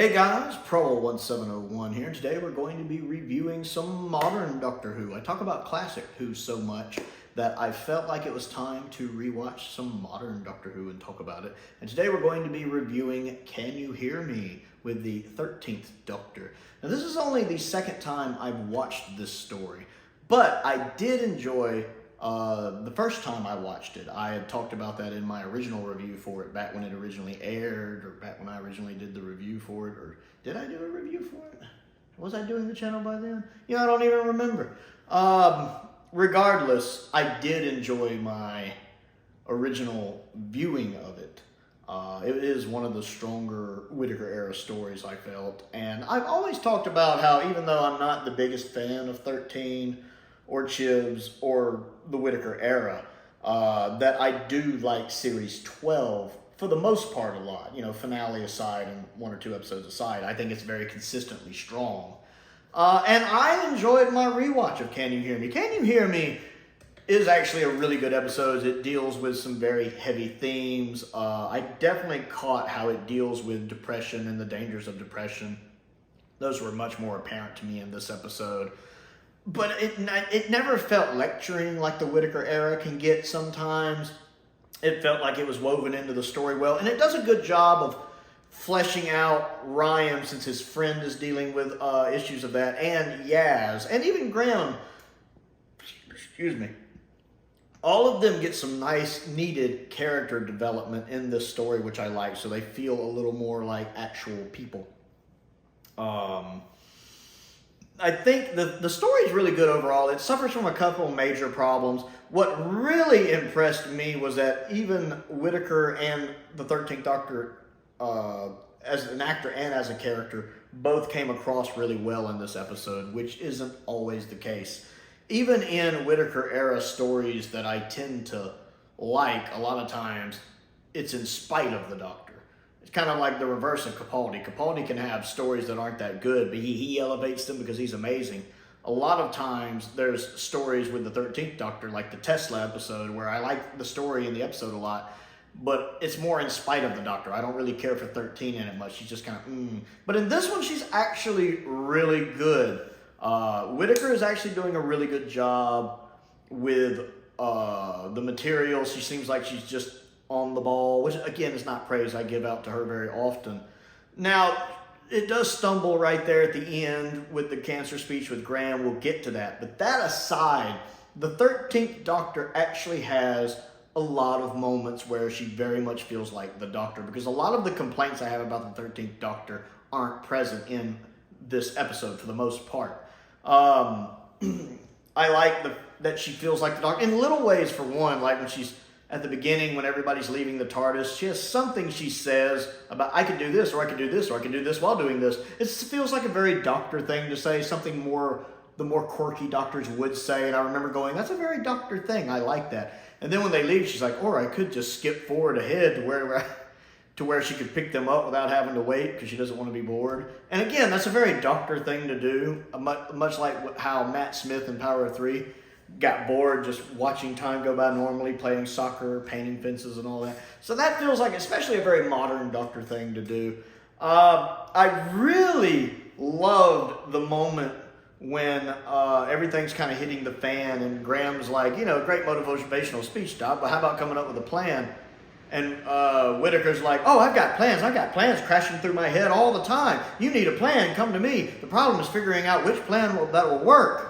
Hey guys, Prowl 1701 here. Today we're going to be reviewing some modern Doctor Who. I talk about classic Who so much that I felt like it was time to rewatch some modern Doctor Who and talk about it. And today we're going to be reviewing Can You Hear Me with the 13th Doctor. Now this is only the second time I've watched this story, but I did enjoy the first time I watched it. I had talked about that in my original review for it back when it originally aired, or back when I originally did the review for it, or did I do a review for it? Was I doing the channel by then? You know, I don't even remember. Regardless, I did enjoy my original viewing of it. It is one of the stronger Whittaker era stories, I felt. And I've always talked about how even though I'm not the biggest fan of 13 or Chibs or the Whittaker era, that I do like series 12 for the most part a lot, you know, finale aside and one or two episodes aside. I think it's very consistently strong. And I enjoyed my rewatch of Can You Hear Me? Can You Hear Me is actually a really good episode. It deals with some very heavy themes. I definitely caught how it deals with depression and the dangers of depression. Those were much more apparent to me in this episode. But it never felt lecturing like the Whittaker era can get sometimes. It felt like it was woven into the story well. And it does a good job of fleshing out Ryan, since his friend is dealing with issues of that, and Yaz, and even Graham. Excuse me. All of them get some nice, needed character development in this story, which I like, so they feel a little more like actual people. I think the story is really good overall. It suffers from a couple major problems. What really impressed me was that even Whittaker and the 13th Doctor, as an actor and as a character, both came across really well in this episode, which isn't always the case. Even in Whittaker era stories that I tend to like, a lot of times, it's in spite of the Doctor. It's kind of like the reverse of Capaldi. Capaldi can have stories that aren't that good, but he elevates them because he's amazing. A lot of times there's stories with the 13th Doctor, like the Tesla episode, where I like the story in the episode a lot, but it's more in spite of the Doctor. I don't really care for 13 in it much. She's just kind of, But in this one, she's actually really good. Whittaker is actually doing a really good job with the material. She seems like she's just on the ball, which again is not praise I give out to her very often. Now, it does stumble right there at the end with the cancer speech with Graham. We'll get to that. But that aside, the 13th Doctor actually has a lot of moments where she very much feels like the Doctor, because a lot of the complaints I have about the 13th Doctor aren't present in this episode for the most part. I like that she feels like the Doctor in little ways. For one, like when she's at the beginning, when everybody's leaving the TARDIS, she has something she says about, I could do this, or I could do this, or I could do this while doing this. It feels like a very Doctor thing to say, something more, the more quirky Doctors would say. And I remember going, that's a very Doctor thing. I like that. And then when they leave, she's like, or I could just skip forward ahead to where she could pick them up without having to wait because she doesn't want to be bored. And again, that's a very Doctor thing to do, much like how Matt Smith in Power of Three got bored just watching time go by normally, playing soccer, painting fences and all that. So that feels like especially a very modern Doctor thing to do. I really loved the moment when everything's kind of hitting the fan and Graham's like, you know, great motivational speech, Doc, but how about coming up with a plan? And Whittaker's like, oh, I've got plans crashing through my head all the time. You need a plan, come to me. The problem is figuring out which plan that will work.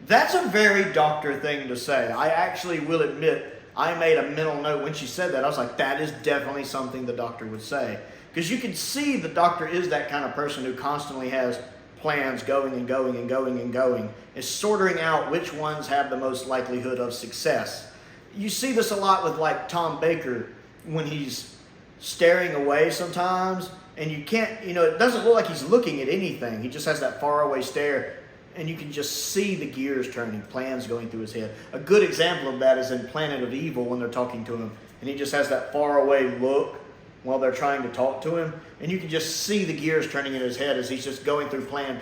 That's a very Doctor thing to say. I actually will admit, I made a mental note when she said that. I was like, that is definitely something the Doctor would say. Because you can see the Doctor is that kind of person who constantly has plans going and going and going and going. Is sorting out which ones have the most likelihood of success. You see this a lot with like Tom Baker when he's staring away sometimes. And you can't, you know, it doesn't look like he's looking at anything. He just has that faraway stare. And you can just see the gears turning, plans going through his head. A good example of that is in Planet of Evil when they're talking to him. And he just has that faraway look while they're trying to talk to him. And you can just see the gears turning in his head as he's just going through plan.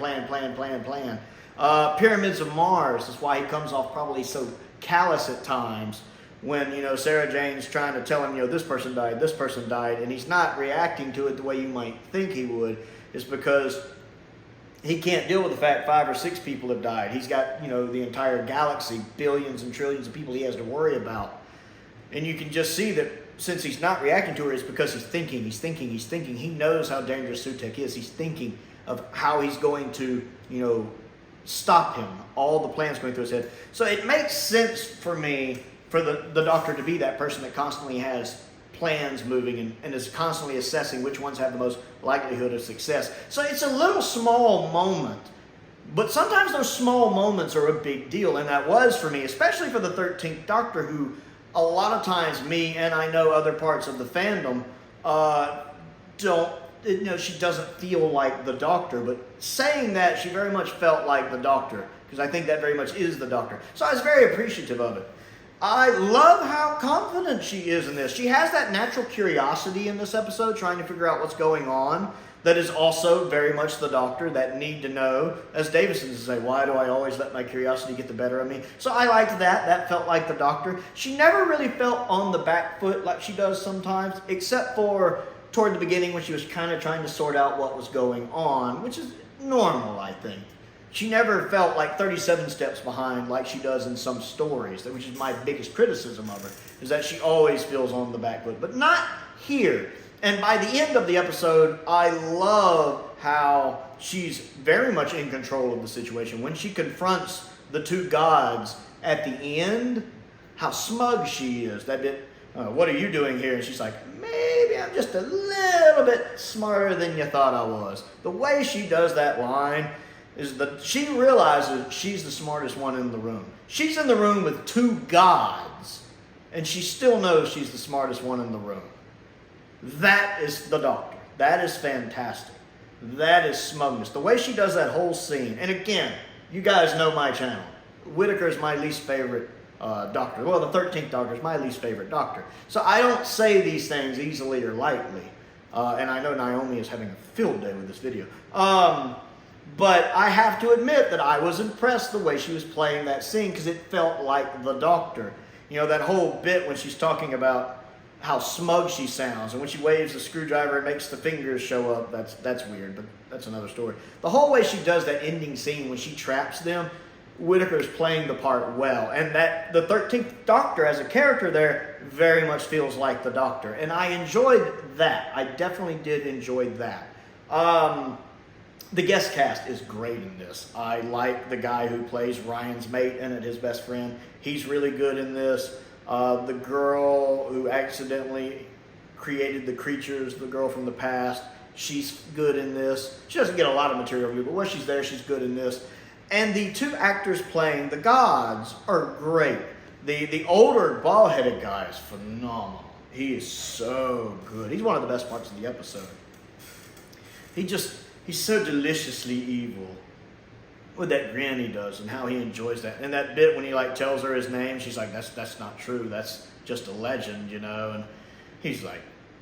Pyramids of Mars is why he comes off probably so callous at times when, you know, Sarah Jane's trying to tell him, you know, this person died, and he's not reacting to it the way you might think he would. is because he can't deal with the fact 5 or 6 people have died. He's got, the entire galaxy, billions and trillions of people he has to worry about. And you can just see that since he's not reacting to her, it's because he's thinking. He knows how dangerous Sutekh is. He's thinking of how he's going to, stop him. All the plans going through his head. So it makes sense for me for the Doctor to be that person that constantly has plans moving and is constantly assessing which ones have the most likelihood of success. So it's a little small moment, but sometimes those small moments are a big deal, and that was for me, especially for the 13th Doctor, who a lot of times me and I know other parts of the fandom she doesn't feel like the Doctor, but saying that, she very much felt like the Doctor, because I think that very much is the Doctor. So I was very appreciative of it. I love how confident she is in this. She has that natural curiosity in this episode, trying to figure out what's going on, that is also very much the Doctor, that need to know. As Davison would say, why do I always let my curiosity get the better of me? So I liked that. That felt like the Doctor. She never really felt on the back foot like she does sometimes, except for toward the beginning when she was kind of trying to sort out what was going on, which is normal, I think. She never felt like 37 steps behind like she does in some stories, which is my biggest criticism of her, is that she always feels on the back foot, but not here. And by the end of the episode, I love how she's very much in control of the situation. When she confronts the 2 gods at the end, how smug she is. That bit, what are you doing here? And she's like, maybe I'm just a little bit smarter than you thought I was. The way she does that line is that she realizes she's the smartest one in the room. She's in the room with 2 gods, and she still knows she's the smartest one in the room. That is the Doctor. That is fantastic. That is smugness. The way she does that whole scene, and again, you guys know my channel. Whittaker is my least favorite Doctor. Well, the 13th Doctor is my least favorite Doctor. So I don't say these things easily or lightly. And I know Naomi is having a field day with this video. But I have to admit that I was impressed the way she was playing that scene, because it felt like the Doctor. That whole bit when she's talking about how smug she sounds, and when she waves the screwdriver and makes the fingers show up, that's weird, but that's another story. The whole way she does that ending scene when she traps them, Whittaker's playing the part well, and that the 13th Doctor as a character there very much feels like the Doctor, and I enjoyed that. I definitely did enjoy that. The guest cast is great in this. I like the guy who plays Ryan's mate in it, his best friend. He's really good in this. The girl who accidentally created the creatures, the girl from the past, she's good in this. She doesn't get a lot of material, but when she's there, she's good in this. And the 2 actors playing the gods are great. The older bald-headed guy is phenomenal. He is so good. He's one of the best parts of the episode. He's so deliciously evil with that grin he does and how he enjoys that. And that bit when he tells her his name, she's like, that's not true. That's just a legend, And he's like,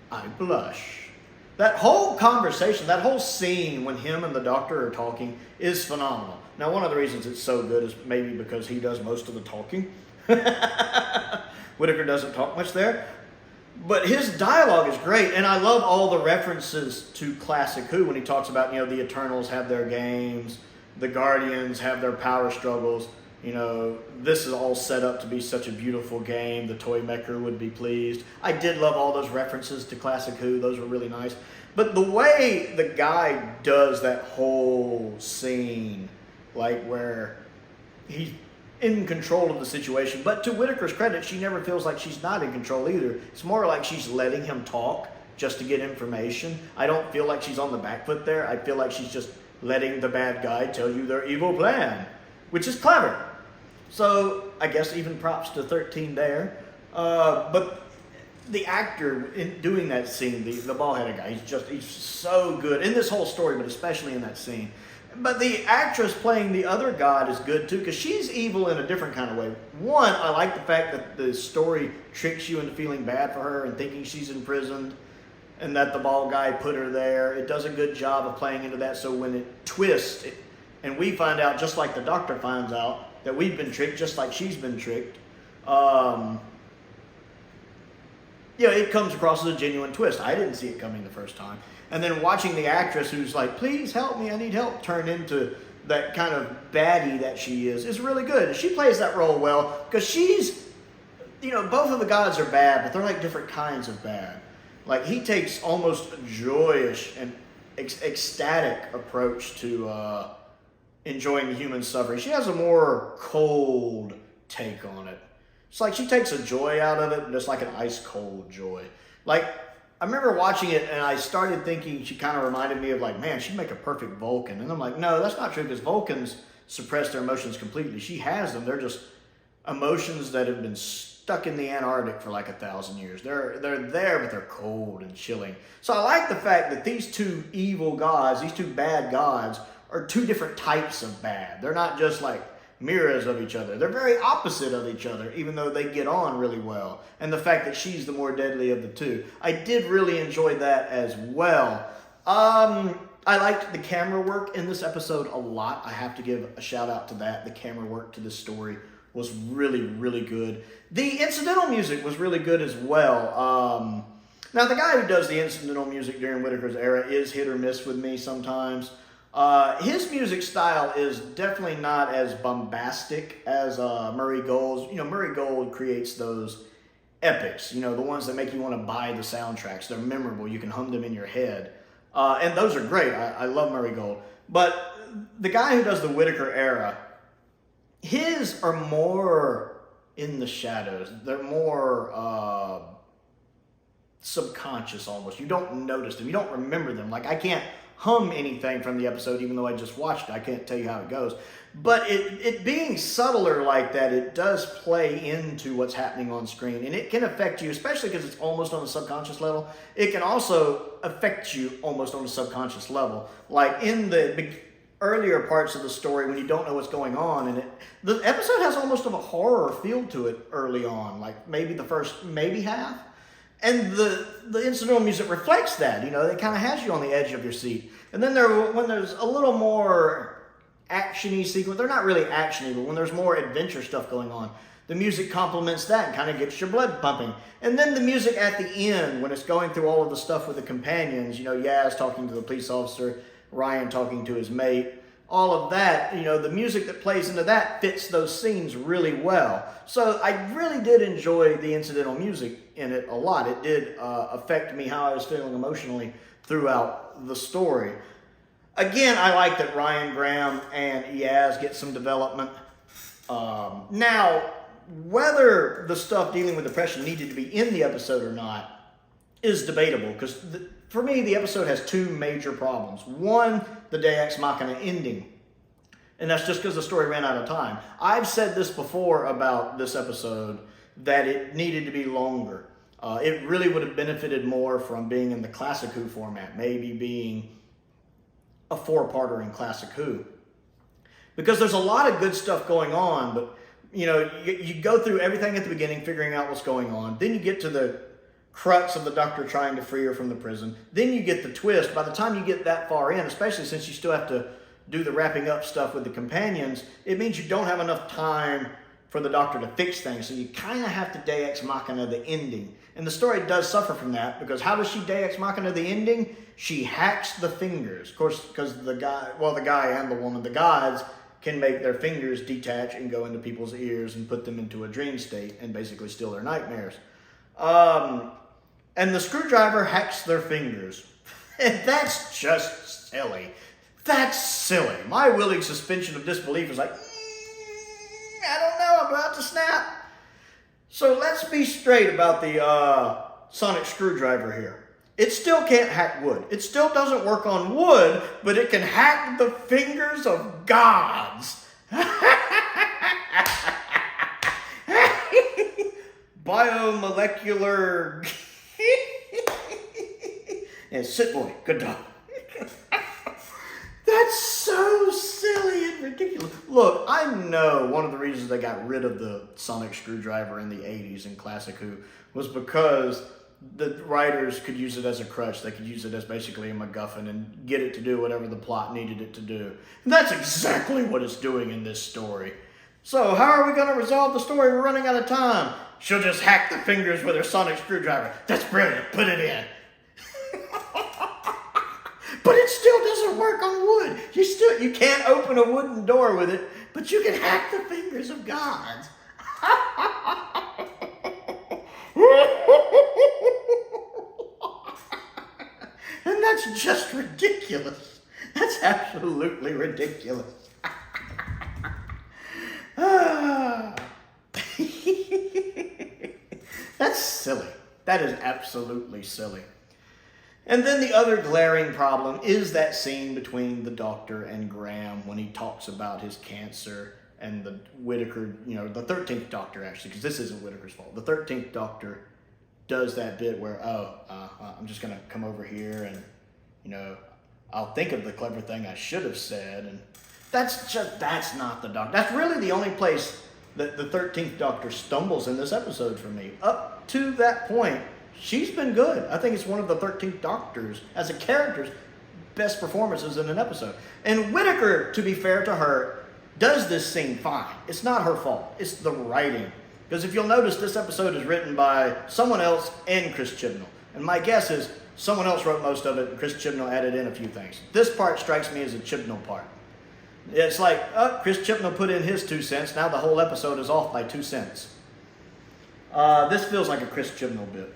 I blush. That whole conversation, that whole scene when him and the Doctor are talking is phenomenal. Now, one of the reasons it's so good is maybe because he does most of the talking. Whittaker doesn't talk much there. But his dialogue is great, and I love all the references to Classic Who when he talks about, the Eternals have their games, the Guardians have their power struggles. This is all set up to be such a beautiful game. The toy maker would be pleased. I did love all those references to Classic Who. Those were really nice. But the way the guy does that whole scene, where he's in control of the situation, but to Whittaker's credit, she never feels like she's not in control either. It's more like she's letting him talk just to get information. I don't feel like she's on the back foot there. I feel like she's just letting the bad guy tell you their evil plan, which is clever. So I guess even props to 13 there. But the actor in doing that scene, the bald-headed guy, he's so good in this whole story, but especially in that scene. But the actress playing the other god is good too, because she's evil in a different kind of way. One, I like the fact that the story tricks you into feeling bad for her and thinking she's imprisoned, and that the bald guy put her there. It does a good job of playing into that, so when it twists, and we find out, just like the Doctor finds out, that we've been tricked just like she's been tricked. It comes across as a genuine twist. I didn't see it coming the first time. And then watching the actress who's like, please help me, I need help, turn into that kind of baddie that she is really good. She plays that role well because she's, both of the gods are bad, but they're like different kinds of bad. Like he takes almost a joyous and ecstatic approach to enjoying the human suffering. She has a more cold take on it. It's like she takes a joy out of it, but it's like an ice cold joy. Like I remember watching it and I started thinking she kind of reminded me of like, man, she'd make a perfect Vulcan. And I'm like, no, that's not true because Vulcans suppress their emotions completely. She has them. They're just emotions that have been stuck in the Antarctic for like 1,000 years. They're there, but they're cold and chilling. So I like the fact that these two evil gods, these two bad gods, are two different types of bad. They're not just like mirrors of each other. They're very opposite of each other, even though they get on really well. And the fact that she's the more deadly of the two. I did really enjoy that as well. I liked the camera work in this episode a lot. I have to give a shout out to that. The camera work to this story was really, really good. The incidental music was really good as well. Now, the guy who does the incidental music during Whitaker's era is hit or miss with me sometimes. His music style is definitely not as bombastic as Murray Gold's. Murray Gold creates those epics, the ones that make you want to buy the soundtracks. They're memorable. You can hum them in your head. And those are great. I love Murray Gold. But the guy who does the Whitaker era, his are more in the shadows. They're more subconscious almost. You don't notice them. You don't remember them. Like I can't hum anything from the episode, even though I just watched it. I can't tell you how it goes. But it being subtler like that, it does play into what's happening on screen. And it can affect you, especially because it's almost on a subconscious level. It can also affect you almost on a subconscious level. Like in the earlier parts of the story when you don't know what's going on. And the episode has almost of a horror feel to it early on. Like maybe the first, half. And the incidental music reflects that, it kind of has you on the edge of your seat. And then when there's a little more action-y sequence, they're not really action-y, but when there's more adventure stuff going on, the music complements that and kind of gets your blood pumping. And then the music at the end, when it's going through all of the stuff with the companions, Yaz talking to the police officer, Ryan talking to his mate, all of that, the music that plays into that fits those scenes really well. So I really did enjoy the incidental music in it a lot. It did affect me how I was feeling emotionally throughout the story. Again, I like that Ryan Graham and Yaz get some development. Now, whether the stuff dealing with depression needed to be in the episode or not is debatable, because for me, the episode has two major problems. One, the Deus Ex Machina ending. And that's just because the story ran out of time. I've said this before about this episode, that it needed to be longer. It really would have benefited more from being in the Classic Who format, maybe being a 4-parter in Classic Who. Because there's a lot of good stuff going on, but you go through everything at the beginning, figuring out what's going on. Then you get to the crux of the doctor trying to free her from the prison. Then you get the twist. By the time you get that far in, especially since you still have to do the wrapping up stuff with the companions, it means you don't have enough time for the doctor to fix things. So you kind of have to Deus Ex Machina the ending. And the story does suffer from that, because how does she Deus Ex Machina the ending? She hacks the fingers. Of course, because the guy and the woman, the gods, can make their fingers detach and go into people's ears and put them into a dream state and basically steal their nightmares. And the screwdriver hacks their fingers. And that's just silly. That's silly. My willing suspension of disbelief is like, I don't know, I'm about to snap. So let's be straight about the sonic screwdriver here. It still can't hack wood. It still doesn't work on wood, but it can hack the fingers of gods. Biomolecular. And sit boy, good dog. That's so silly and ridiculous. Look, I know one of the reasons they got rid of the sonic screwdriver in the 80s in Classic Who was because the writers could use it as a crutch. They could use it as basically a MacGuffin and get it to do whatever the plot needed it to do. And that's exactly what it's doing in this story. So how are we going to resolve the story? We're running out of time. She'll just hack the fingers with her sonic screwdriver. That's brilliant. Put it in. But it still doesn't work on wood. You can't open a wooden door with it, but you can hack the fingers of God. And that's just ridiculous. That's absolutely ridiculous. That's silly. That is absolutely silly. And then the other glaring problem is that scene between the doctor and Graham when he talks about his cancer and the Whittaker, the 13th Doctor actually, because this isn't Whittaker's fault. The 13th Doctor does that bit where, I'm just going to come over here and, I'll think of the clever thing I should have said. And that's not the Doctor. That's really the only place that the 13th Doctor stumbles in this episode for me. Up to that point, she's been good. I think it's one of the 13th Doctors, as a character's best performances in an episode. And Whittaker, to be fair to her, does this scene fine. It's not her fault. It's the writing. Because if you'll notice, this episode is written by someone else and Chris Chibnall. And my guess is someone else wrote most of it and Chris Chibnall added in a few things. This part strikes me as a Chibnall part. It's like, Chris Chibnall put in his 2 cents. Now the whole episode is off by 2 cents. This feels like a Chris Chibnall bit.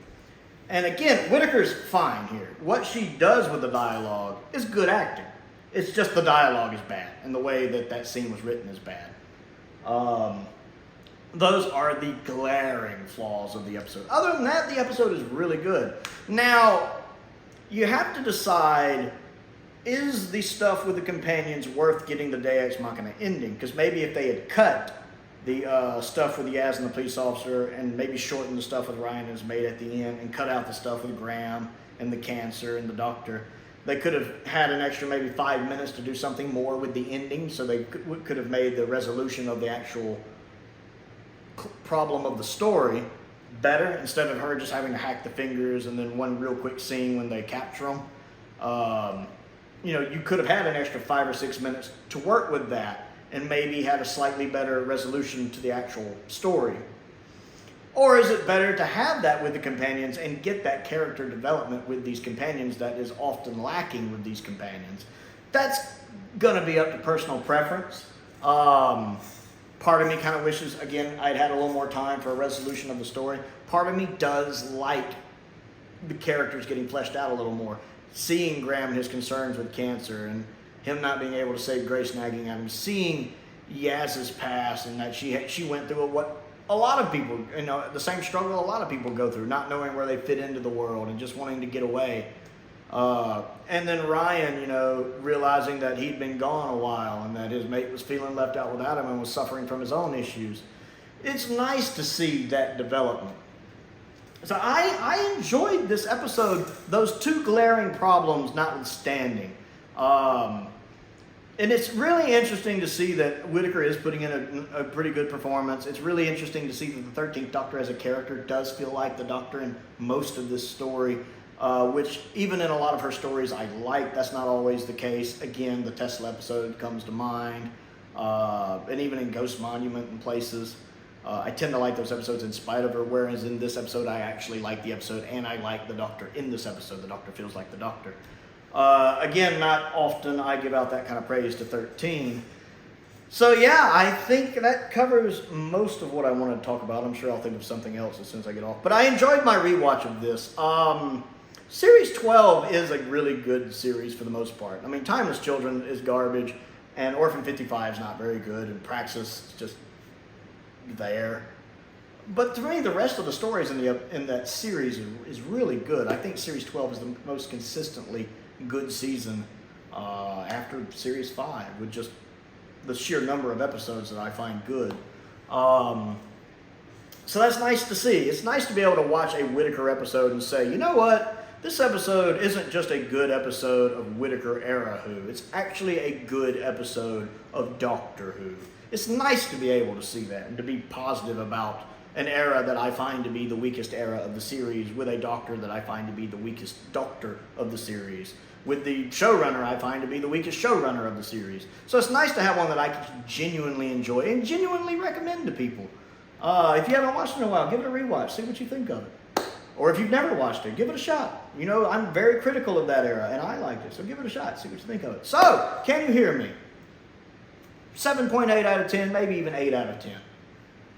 And again, Whittaker's fine here. What she does with the dialogue is good acting. It's just the dialogue is bad, and the way that scene was written is bad. Those are the glaring flaws of the episode. Other than that, the episode is really good. Now, you have to decide, is the stuff with the companions worth getting the Deus Machina ending? Because maybe if they had cut the stuff with Yaz and the police officer and maybe shortened the stuff with Ryan and Maid at the end and cut out the stuff with Graham and the cancer and the doctor, they could have had an extra maybe 5 minutes to do something more with the ending, so they could have made the resolution of the actual problem of the story better, instead of her just having to hack the fingers and then one real quick scene when they capture them. You could have had an extra 5 or 6 minutes to work with that and maybe had a slightly better resolution to the actual story. Or is it better to have that with the companions and get that character development with these companions that is often lacking with these companions? That's going to be up to personal preference. Part of me kind of wishes, again, I'd had a little more time for a resolution of the story. Part of me does like the characters getting fleshed out a little more. Seeing Graham and his concerns with cancer and him not being able to save Grace nagging at him. Seeing Yaz's past and that she went through what a lot of people, the same struggle a lot of people go through, not knowing where they fit into the world and just wanting to get away. And then Ryan, realizing that he'd been gone a while and that his mate was feeling left out without him and was suffering from his own issues. It's nice to see that development. So I enjoyed this episode, those 2 glaring problems notwithstanding. And it's really interesting to see that Whittaker is putting in a pretty good performance. It's really interesting to see that the 13th Doctor as a character does feel like the Doctor in most of this story, which even in a lot of her stories I like. That's not always the case. Again, the Tesla episode comes to mind, and even in Ghost Monument and places. I tend to like those episodes in spite of her, whereas in this episode I actually like the episode and I like the Doctor in this episode. The Doctor feels like the Doctor. Again, not often I give out that kind of praise to 13. So yeah, I think that covers most of what I wanted to talk about. I'm sure I'll think of something else as soon as I get off. But I enjoyed my rewatch of this. Series 12 is a really good series for the most part. I mean, Timeless Children is garbage, and Orphan 55 is not very good, and Praxis is just there. But to me, the rest of the stories in that series is really good. I think Series 12 is the most consistently good season after Series 5, with just the sheer number of episodes that I find good. So that's nice to see. It's nice to be able to watch a Whittaker episode and say, you know what? This episode isn't just a good episode of Whittaker era Who. It's actually a good episode of Doctor Who. It's nice to be able to see that and to be positive about an era that I find to be the weakest era of the series, with a Doctor that I find to be the weakest Doctor of the series, with the showrunner I find to be the weakest showrunner of the series. So it's nice to have one that I can genuinely enjoy and genuinely recommend to people. If you haven't watched it in a while, give it a rewatch. See what you think of it. Or if you've never watched it, give it a shot. You know, I'm very critical of that era, and I liked it, so give it a shot. See what you think of it. So, can you hear me? 7.8 out of 10, maybe even 8 out of 10.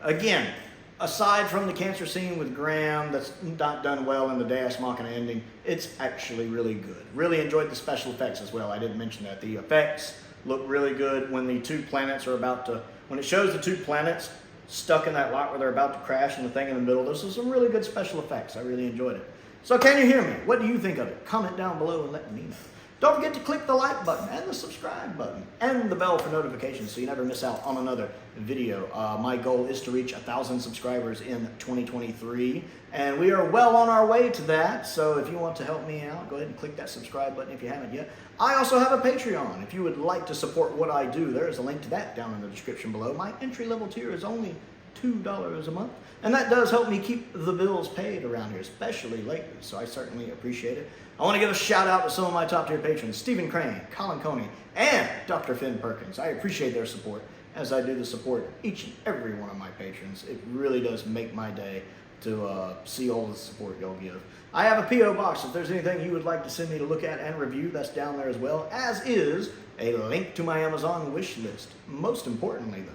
Again, aside from the cancer scene with Graham that's not done well in the Deus Machina ending, it's actually really good. Really enjoyed the special effects as well. I didn't mention that. The effects look really good when the two planets are about to, when it shows the two planets stuck in that lock where they're about to crash and the thing in the middle. Those are some really good special effects. I really enjoyed it. So can you hear me? What do you think of it? Comment down below and let me know. Don't forget to click the like button and the subscribe button and the bell for notifications so you never miss out on another video. My goal is to reach 1,000 subscribers in 2023, and we are well on our way to that. So if you want to help me out, go ahead and click that subscribe button if you haven't yet. I also have a Patreon. If you would like to support what I do, there is a link to that down in the description below. My entry-level tier is only $2 a month, and that does help me keep the bills paid around here, especially lately, so I certainly appreciate it. I want to give a shout out to some of my top tier patrons, Stephen Crane, Colin Coney, and Dr. Finn Perkins. I appreciate their support as I do the support each and every one of my patrons. It really does make my day to see all the support y'all give. I have a P.O. box. If there's anything you would like to send me to look at and review, that's down there as well, as is a link to my Amazon wish list. Most importantly, though,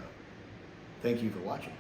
thank you for watching.